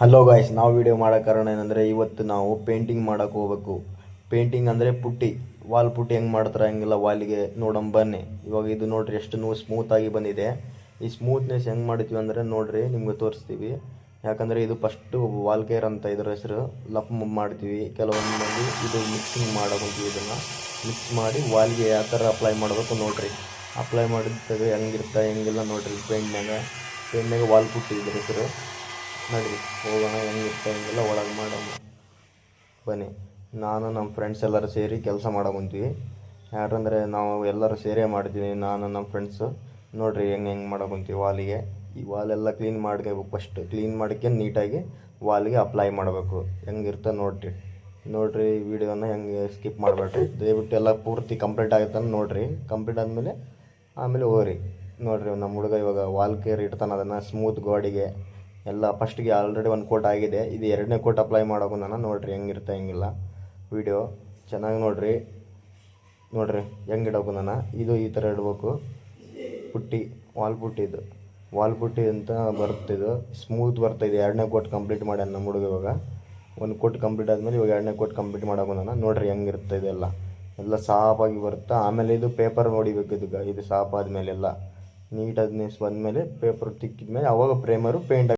Hello guys, ನಾವು video ಮಾಡೋ ಕಾರಣ ಏನಂದರೆ ಇವತ್ತು ನಾವು ಪೇಂಟಿಂಗ್ ಮಾಡೋಕೆ ಹೋಗ್ಬೇಕು. ಪೇಂಟಿಂಗ್ ಅಂದರೆ ಪುಟ್ಟಿ, ವಾಲ್ ಪುಟ್ಟಿ ಹೆಂಗೆ ಮಾಡ್ತಾರೆ ಹಂಗೆಲ್ಲ ವಾಲಿಗೆ ನೋಡೋಣ ಬನ್ನಿ. ಇವಾಗ ಇದು ನೋಡ್ರಿ ಎಷ್ಟು ಸ್ಮೂತಾಗಿ ಬಂದಿದೆ. ಈ ಸ್ಮೂತ್ನೆಸ್ ಹೆಂಗೆ ಮಾಡ್ತೀವಿ ಅಂದರೆ ನೋಡ್ರಿ ನಿಮ್ಗೆ ತೋರಿಸ್ತೀವಿ. ಯಾಕಂದರೆ ಇದು ಫಸ್ಟು ವಾಲ್ ಕೇರ್ ಅಂತ ಇದರ ಹೆಸರು. ಲಪ್ ಮಾಡ್ತೀವಿ ಕೆಲವೊಂದು ಮಂದಿ, ಇದು ಮಿಕ್ಸಿಂಗ್ ಮಾಡೋಕೊಂತೀವಿ. ಇದನ್ನು ಮಿಕ್ಸ್ ಮಾಡಿ ವಾಲ್ಗೆ ಯಾವ ಥರ ಅಪ್ಲೈ ಮಾಡಬೇಕು ನೋಡ್ರಿ. ಅಪ್ಲೈ ಮಾಡಿರ್ತೇವೆ ಹೆಂಗಿರುತ್ತೆ ಹೆಂಗಿಲ್ಲ ನೋಡ್ರಿ. ಪೇಂಟ್ನಾಗ ವಾಲ್ ಪುಟ್ಟಿ ಇದ್ರ ಹೆಸರು. ನಡ್ರಿ ಹೋಗೋಣ, ಹೆಂಗಿರುತ್ತೆ ಹಂಗೆಲ್ಲ ಒಳಗೆ ಮಾಡೋಣ ಬನ್ನಿ. ನಾನು ನಮ್ಮ ಫ್ರೆಂಡ್ಸ್ ಎಲ್ಲರೂ ಸೇರಿ ಕೆಲಸ ಮಾಡಕೊಂತೀವಿ. ಯಾಕಂದರೆ ನಾವು ಎಲ್ಲರೂ ಸೇರೇ ಮಾಡ್ತೀವಿ, ನಾನು ನಮ್ಮ ಫ್ರೆಂಡ್ಸು. ನೋಡಿರಿ ಹೆಂಗೆ ಮಾಡಕೊಂತೀವಿ ವಾಲಿಗೆ. ಈ ವಾಲೆಲ್ಲ ಕ್ಲೀನ್ ಮಾಡ್ಕೋಬೇಕು. ಫಸ್ಟ್ ಕ್ಲೀನ್ ಮಾಡ್ಕೊಂಡು ನೀಟಾಗಿ ವಾಲಿಗೆ ಅಪ್ಲೈ ಮಾಡಬೇಕು. ಹೆಂಗಿರುತ್ತೆ ನೋಡಿರಿ ವಿಡಿಯೋನ ಹೆಂಗೆ ಸ್ಕಿಪ್ ಮಾಡಬೇಡ್ರಿ. ದಯವಿಟ್ಟು ಎಲ್ಲ ಪೂರ್ತಿ ಕಂಪ್ಲೀಟ್ ಆಗುತ್ತೆ ನೋಡಿರಿ. ಕಂಪ್ಲೀಟ್ ಆಮೇಲೆ ಹೋಗ್ರಿ. ನೋಡಿರಿ ನಮ್ಮ ಹುಡುಗ ಇವಾಗ ವಾಲ್ ಕೇರ್ ಇಡ್ತಾನೆ, ಅದನ್ನು ಸ್ಮೂತ್ ಗೋಡಿಗೆ ಎಲ್ಲ. ಫಸ್ಟಿಗೆ ಆಲ್ರೆಡಿ ಒಂದು ಕೋಟ್ ಆಗಿದೆ, ಇದು ಎರಡನೇ ಕೋಟ್ ಅಪ್ಲೈ ಮಾಡೋಕು ನಾನು. ನೋಡಿರಿ ಹೆಂಗಿರುತ್ತೆ ಹೆಂಗಿಲ್ಲ ವಿಡಿಯೋ ಚೆನ್ನಾಗಿ ನೋಡಿರಿ ಹೆಂಗೆ ಇಡೋಕು ನಾನು. ಇದು ಈ ಥರ ಇಡಬೇಕು ಪುಟ್ಟಿ, ವಾಲ್ ಪುಟ್ಟಿ ಅಂತ ಬರುತ್ತಿದ್ದು ಸ್ಮೂತ್ ಬರ್ತಾಯಿದೆ. ಎರಡನೇ ಕೋಟ್ ಕಂಪ್ಲೀಟ್ ಮಾಡ್ಯಾನ ನಮ್ಮ ಹುಡುಗ. ಇವಾಗ ಒಂದು ಕೋಟ್ ಕಂಪ್ಲೀಟ್ ಆದಮೇಲೆ ಇವಾಗ ಎರಡನೇ ಕೋಟ್ ಕಂಪ್ಲೀಟ್ ಮಾಡೋಕು ನಾನು. ನೋಡಿರಿ ಹೆಂಗಿರುತ್ತೆ ಎಲ್ಲ ಸಾಫಾಗಿ ಬರುತ್ತೆ. ಆಮೇಲೆ ಇದು ಪೇಪರ್ ಹೊಡಿಬೇಕು. ಇದು ಸಾಫ್ ಆದಮೇಲೆ ಎಲ್ಲ ನೀಟಾಗಿ ಬಂದಮೇಲೆ ಪೇಪರ್ ತಿಕ್ಕಿದ್ಮೇಲೆ ಅವಾಗ ಪ್ರೇಮರು ಪೇಂಟ್